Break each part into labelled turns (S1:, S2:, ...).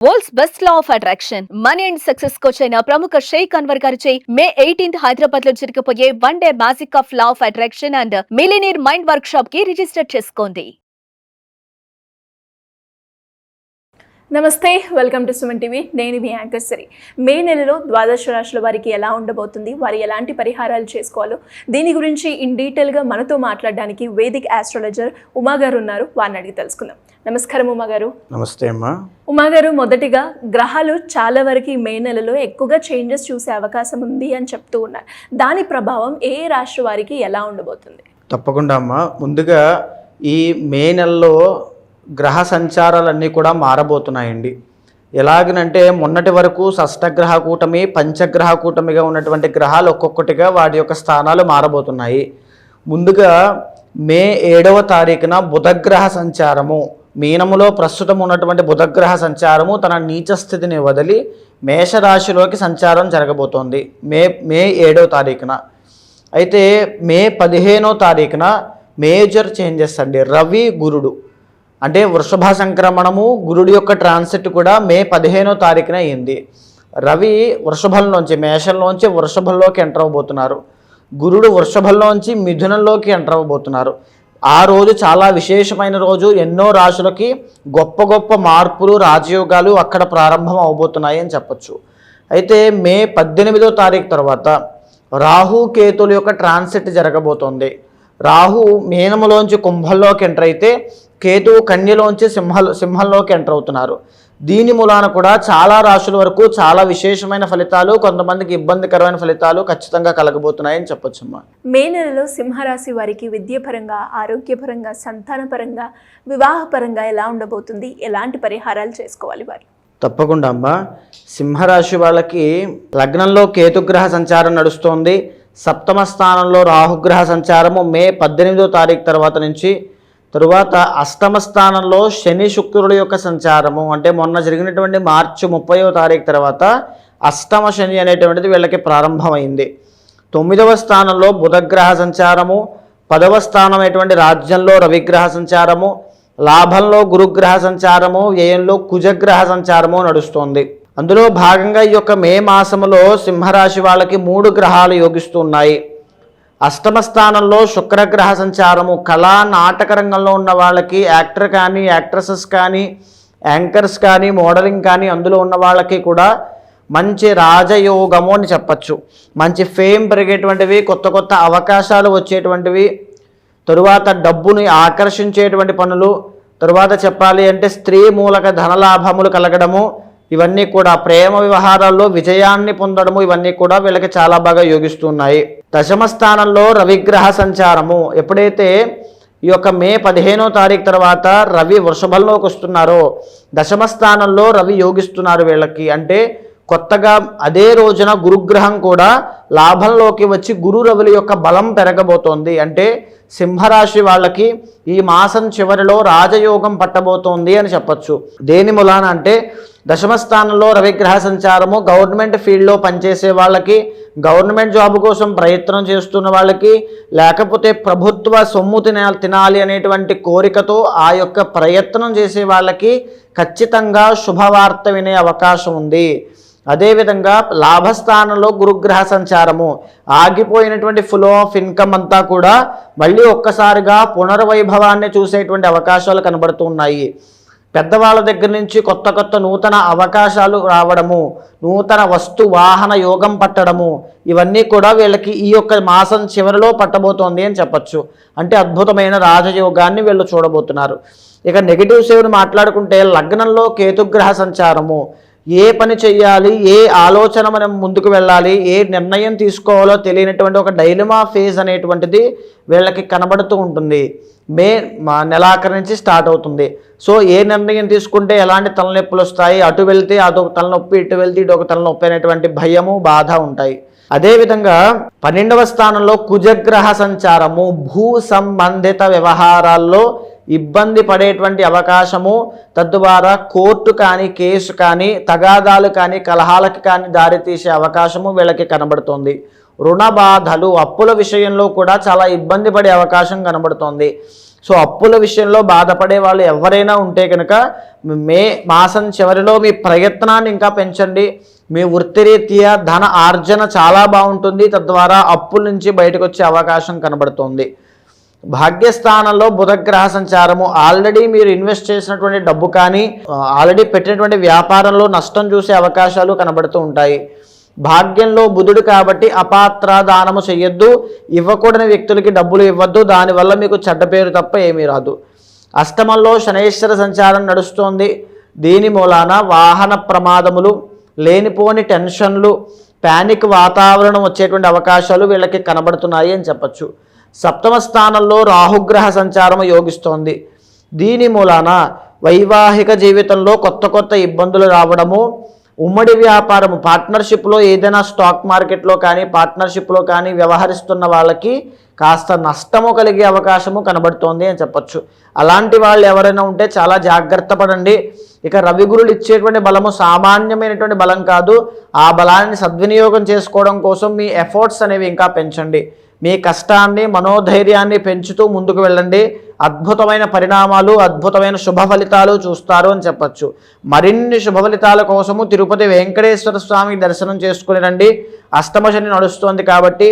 S1: World's best law of attraction money and success coach అయిన ప్రముఖ షేక్ అన్వర్ గారిచే మే 18th హైదరాబాద్ లో జరగబోయే one day magic of law of attraction and millionaire mind work shop కి register చేసుకోండి.
S2: నమస్తే, వెల్కమ్ టు సుమన్ టీవీ. నేను మీ యాంకర్ సిరి. మే నెలలో ద్వాదశ రాశుల వారికి ఎలా ఉండబోతుంది, వారు ఎలాంటి పరిహారాలు చేసుకోవాలో దీని గురించి ఇన్ డీటెయిల్గా మనతో మాట్లాడడానికి వేదిక్ ఆస్ట్రాలజర్ ఉమా గారు ఉన్నారు. వారిని అడిగి తెలుసుకుందాం. నమస్కారం ఉమా గారు.
S3: నమస్తే అమ్మా.
S2: ఉమా గారు, మొదటిగా గ్రహాలు చాలా వరకు మే నెలలో ఎక్కువగా చేంజెస్ చూసే అవకాశం ఉంది అని చెప్తూ ఉన్నారు. దాని ప్రభావం ఏ రాశి వారికి ఎలా ఉండబోతుంది?
S3: తప్పకుండా అమ్మా. ముందుగా ఈ మే నెలలో గ్రహ సంచారాలన్నీ కూడా మారబోతున్నాయండి. ఎలాగనంటే మొన్నటి వరకు షష్టగ్రహ కూటమి, పంచగ్రహ కూటమిగా ఉన్నటువంటి గ్రహాలు ఒక్కొక్కటిగా వాటి యొక్క స్థానాలు మారబోతున్నాయి. ముందుగా మే 7వ తారీఖున బుధగ్రహ సంచారము, మీనములో ప్రస్తుతం ఉన్నటువంటి బుధగ్రహ సంచారము తన నీచ స్థితిని వదిలి మేషరాశిలోకి సంచారం జరగబోతోంది మే 7వ తారీఖున. అయితే మే 15వ తారీఖున మేజర్ చేంజెస్ అండి. రవి గురుడు అంటే వృషభ సంక్రమణము, గురుడి యొక్క ట్రాన్సిట్ కూడా మే 15వ తారీఖున అయింది. రవి వృషభంలోంచి, మేషంలోంచి వృషభంలోకి ఎంటర్ అవ్వబోతున్నారు. గురుడు వృషభంలోంచి మిథునంలోకి ఎంటర్ అవ్వబోతున్నారు. ఆ రోజు చాలా విశేషమైన రోజు. ఎన్నో రాశులకి గొప్ప గొప్ప మార్పులు, రాజయోగాలు అక్కడ ప్రారంభం అవబోతున్నాయి అని చెప్పచ్చు. అయితే మే 18వ తారీఖు తర్వాత రాహు కేతుల యొక్క ట్రాన్సిట్ జరగబోతోంది. రాహు మీనములోంచి కుంభంలోకి ఎంటర్ అయితే కేతువు కన్యలోంచి సింహంలోకి ఎంటర్ అవుతున్నారు. దీని మూలాన కూడా చాలా రాశుల వరకు చాలా విశేషమైన ఫలితాలు, కొంతమందికి ఇబ్బందికరమైన ఫలితాలు ఖచ్చితంగా కలగబోతున్నాయని చెప్పొచ్చమ్మా.
S2: మే నెలలో సింహరాశి వారికి విద్యాపరంగా, ఆరోగ్యపరంగా, సంతానపరంగా, వివాహపరంగా ఎలా ఉండబోతుంది? ఎలాంటి పరిహారాలు చేసుకోవాలి వారు?
S3: తప్పకుండా అమ్మా. సింహరాశి వాళ్ళకి లగ్నంలో కేతుగ్రహ సంచారం నడుస్తోంది. సప్తమ స్థానంలో రాహుగ్రహ సంచారము మే 18వ తారీఖు తర్వాత నుంచి, తరువాత అష్టమ స్థానంలో శని శుక్రుడి యొక్క సంచారము అంటే మొన్న జరిగినటువంటి మార్చి 30వ తారీఖు తర్వాత అష్టమ శని అనేటువంటిది వీళ్ళకి ప్రారంభమైంది. 9వ స్థానంలో బుధగ్రహ సంచారము, 10వ స్థానం అయినటువంటి రాజ్యంలో రవిగ్రహ సంచారము, లాభంలో గురుగ్రహ సంచారము, వ్యయంలో కుజగ్రహ సంచారము నడుస్తోంది. అందులో భాగంగా ఈ యొక్క మే మాసములో సింహరాశి వాళ్ళకి 3 గ్రహాలు యోగిస్తున్నాయి. అష్టమ స్థానంలో శుక్రగ్రహ సంచారము, కళా నాటక రంగంలో ఉన్న వాళ్ళకి, యాక్టర్ కానీ, యాక్ట్రసెస్ కానీ, యాంకర్స్ కానీ, మోడలింగ్ కానీ అందులో ఉన్న వాళ్ళకి కూడా మంచి రాజయోగము అని చెప్పచ్చు. మంచి ఫేమ్ పెరిగేటువంటివి, కొత్త కొత్త అవకాశాలు వచ్చేటువంటివి, తరువాత డబ్బుని ఆకర్షించేటువంటి పనులు, తరువాత చెప్పాలి అంటే స్త్రీ మూలక ధనలాభములు కలగడము, ఇవన్నీ కూడా ప్రేమ వ్యవహారాల్లో విజయాన్ని పొందడము, ఇవన్నీ కూడా వీళ్ళకి చాలా బాగా యోగిస్తున్నాయి. దశమ స్థానంలో రవిగ్రహ సంచారము, ఎప్పుడైతే ఈ యొక్క మే 15వ తారీఖు తర్వాత రవి వృషభంలోకి వస్తున్నారో దశమ స్థానంలో రవి యోగిస్తున్నారు వీళ్ళకి. అంటే కొత్తగా అదే రోజున గురుగ్రహం కూడా లాభంలోకి వచ్చి గురు రవుల యొక్క బలం పెరగబోతోంది. అంటే సింహరాశి వాళ్ళకి ఈ మాసం చివరిలో రాజయోగం పట్టబోతోంది అని చెప్పచ్చు. దేని మూలాన అంటే దశమ స్థానంలో రవిగ్రహ సంచారము గవర్నమెంట్ ఫీల్డ్లో పనిచేసే వాళ్ళకి, గవర్నమెంట్ జాబ్ కోసం ప్రయత్నం చేస్తున్న వాళ్ళకి, లేకపోతే ప్రభుత్వ సొమ్ము తినాలి అనేటువంటి కోరికతో ఆ యొక్క ప్రయత్నం చేసే వాళ్ళకి ఖచ్చితంగా శుభవార్త వినే అవకాశం ఉంది. అదేవిధంగా లాభస్థానంలో గురుగ్రహ సంచారము, ఆగిపోయినటువంటి ఫ్లో ఆఫ్ ఇన్కమ్ అంతా కూడా మళ్ళీ ఒక్కసారిగా పునర్వైభవాన్ని చూసేటువంటి అవకాశాలు కనబడుతున్నాయి. పెద్దవాళ్ళ దగ్గర నుంచి కొత్త కొత్త నూతన అవకాశాలు రావడము, నూతన వస్తు వాహన యోగం పట్టడము, ఇవన్నీ కూడా వీళ్ళకి ఈ యొక్క మాసం చివరిలో పట్టబోతోంది అని చెప్పచ్చు. అంటే అద్భుతమైన రాజయోగాన్ని వీళ్ళు చూడబోతున్నారు. ఇక నెగిటివ్ సేవ్ని మాట్లాడుకుంటే లగ్నంలో కేతుగ్రహ సంచారము, ఏ పని చెయ్యాలి, ఏ ఆలోచన మనం ముందుకు వెళ్ళాలి, ఏ నిర్ణయం తీసుకోవాలో తెలియనటువంటి ఒక డైలమా ఫేజ్ అనేటువంటిది వీళ్ళకి కనబడుతూ ఉంటుంది. మే నెలాఖరు నుంచి స్టార్ట్ అవుతుంది. సో ఏ నిర్ణయం తీసుకుంటే ఎలాంటి తలనొప్పులు వస్తాయి, అటు వెళ్తే అదొక తలనొప్పి, ఇటు వెళ్తే ఇటొక తలనొప్పి అనేటువంటి భయము, బాధ ఉంటాయి. అదేవిధంగా 12వ స్థానంలో కుజగ్రహ సంచారము, భూ సంబంధిత వ్యవహారాల్లో ఇబ్బంది పడేటువంటి అవకాశము, తద్వారా కోర్టు కానీ, కేసు కానీ, తగాదాలు కానీ, కలహాలకు కానీ దారితీసే అవకాశము వీళ్ళకి కనబడుతోంది. రుణ బాధలు, అప్పుల విషయంలో కూడా చాలా ఇబ్బంది పడే అవకాశం కనబడుతోంది. సో అప్పుల విషయంలో బాధపడే వాళ్ళు ఎవరైనా ఉంటే కనుక మే మాసం చివరిలో మీ ప్రయత్నాన్ని ఇంకా పెంచండి. మీ వృత్తిరీత్యా ధన ఆర్జన చాలా బాగుంటుంది, తద్వారా అప్పుల నుంచి బయటకు వచ్చే అవకాశం కనబడుతుంది. భాగ్యస్థానంలో బుధగ్రహ సంచారము ఆల్రెడీ మీరు ఇన్వెస్ట్ చేసినటువంటి డబ్బు కానీ ఆల్రెడీ పెట్టినటువంటి వ్యాపారంలో నష్టం చూసే అవకాశాలు కనబడుతూ ఉంటాయి. భాగ్యంలో బుధుడు కాబట్టి అపాత్ర దానము చెయ్యొద్దు, ఇవ్వకూడని వ్యక్తులకి డబ్బులు ఇవ్వద్దు, దానివల్ల మీకు చెడ్డ పేరు తప్ప ఏమీ రాదు. అష్టమంలో శనైశ్వర సంచారం నడుస్తోంది. దీని మూలాన వాహన ప్రమాదములు, లేనిపోని టెన్షన్లు, ప్యానిక్ వాతావరణం వచ్చేటువంటి అవకాశాలు వీళ్ళకి కనబడుతున్నాయి అని చెప్పచ్చు. సప్తమ స్థానంలో రాహుగ్రహ సంచారం యోగిస్తోంది. దీని మూలాన వైవాహిక జీవితంలో కొత్త ఇబ్బందులు రావడము, ఉమ్మడి వ్యాపారము పార్ట్నర్షిప్లో ఏదైనా స్టాక్ మార్కెట్లో కానీ పార్ట్నర్షిప్లో కానీ వ్యవహరిస్తున్న వాళ్ళకి కాస్త నష్టము కలిగే అవకాశము కనబడుతోంది అని చెప్పచ్చు. అలాంటి వాళ్ళు ఎవరైనా ఉంటే చాలా జాగ్రత్త పడండి. ఇక రవిగురులు ఇచ్చేటువంటి బలము సామాన్యమైనటువంటి బలం కాదు. ఆ బలాన్ని సద్వినియోగం చేసుకోవడం కోసం మీ ఎఫర్ట్స్ అనేవి ఇంకా పెంచండి. మీ కష్టాన్ని మనోధైర్యాన్ని పెంచుతూ ముందుకు వెళ్ళండి. అద్భుతమైన పరిణామాలు, అద్భుతమైన శుభ ఫలితాలు చూస్తారు అని చెప్పచ్చు. మరిన్ని శుభ ఫలితాల కోసము తిరుపతి వెంకటేశ్వర స్వామి దర్శనం చేసుకుని రండి. అష్టమ శని నడుస్తోంది కాబట్టి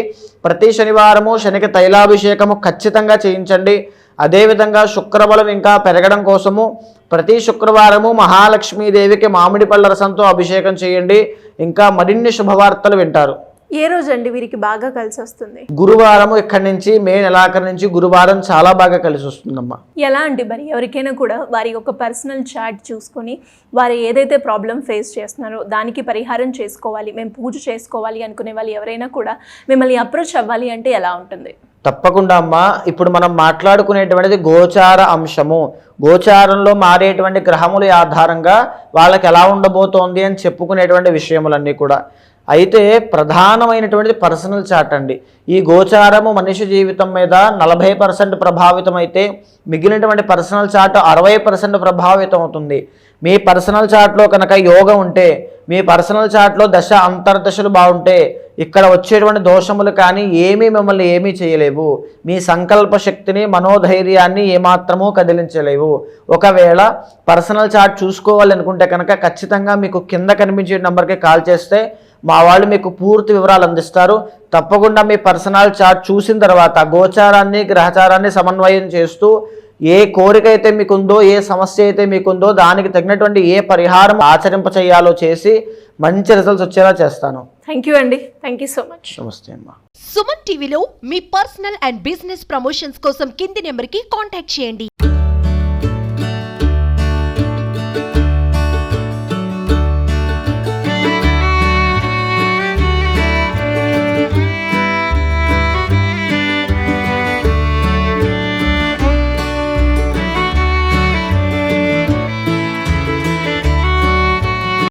S3: ప్రతి శనివారము శనికి తైలాభిషేకము ఖచ్చితంగా చేయించండి. అదేవిధంగా శుక్రబలం ఇంకా పెరగడం కోసము ప్రతి శుక్రవారము మహాలక్ష్మీదేవికి మామిడి పళ్ళ రసంతో అభిషేకం చేయండి. ఇంకా మరిన్ని శుభవార్తలు వింటారు.
S2: ఏ రోజు అండి వీరికి బాగా కలిసి వస్తుంది?
S3: గురువారం. ఇక్కడి నుంచి మే నెలాఖరు నుంచి గురువారం చాలా బాగా కలిసి వస్తుందమ్మా.
S2: ఎలా అండి మరి ఎవరికైనా కూడా వారి యొక్క పర్సనల్ చార్ట్ చూసుకొని వారు ఏదైతే ప్రాబ్లం ఫేస్ చేస్తున్నారో దానికి పరిహారం చేసుకోవాలి, మేము పూజ చేసుకోవాలి అనుకునే వాళ్ళు ఎవరైనా కూడా మిమ్మల్ని అప్రోచ్ అవ్వాలి అంటే ఎలా ఉంటుంది?
S3: తప్పకుండా అమ్మా. ఇప్పుడు మనం మాట్లాడుకునేటువంటిది గోచార అంశము. గోచారంలో మారేటువంటి గ్రహముల ఆధారంగా వాళ్ళకి ఎలా ఉండబోతోంది అని చెప్పుకునేటువంటి విషయములన్నీ కూడా. అయితే ప్రధానమైనటువంటిది పర్సనల్ చార్ట్ అండి. ఈ గోచారము మనిషి జీవితం మీద 40% ప్రభావితం అయితే మిగిలినటువంటి పర్సనల్ చార్ట్ 60% ప్రభావితం అవుతుంది. మీ పర్సనల్ చార్ట్లో కనుక యోగం ఉంటే, మీ పర్సనల్ చార్ట్లో దశ అంతర్దశలు బాగుంటే ఇక్కడ వచ్చేటువంటి దోషములు కానీ మిమ్మల్ని ఏమీ చేయలేవు. మీ సంకల్ప శక్తిని, మనోధైర్యాన్ని ఏమాత్రమూ కదిలించలేవు. ఒకవేళ పర్సనల్ చార్ట్ చూసుకోవాలనుకుంటే కనుక ఖచ్చితంగా మీకు కింద కనిపించే నెంబర్కి కాల్ చేస్తే మా వాళ్ళు మీకు పూర్తి వివరాలు అందిస్తారు. తప్పకుండా మీ పర్సనల్ చార్ట్ చూసిన తర్వాత గోచారాన్ని గ్రహచారాన్ని సమన్వయం చేస్తూ ఏ కోరిక అయితే మీకుందో, ఏ సమస్య అయితే మీకుందో దానికి తగినటువంటి ఏ పరిహారం ఆచరింప చేయాలో చేసి మంచి రిజల్ట్స్ వచ్చేలా చేస్తాను.
S2: థ్యాంక్ యూ అండి. Thank you so much.
S3: నమస్తే అమ్మా.
S4: సుమన్ టీవీలో మీ పర్సనల్ అండ్ బిజినెస్ ప్రమోషన్స్ కోసం కింది నెంబర్కి కాంటాక్ట్ చేయండి.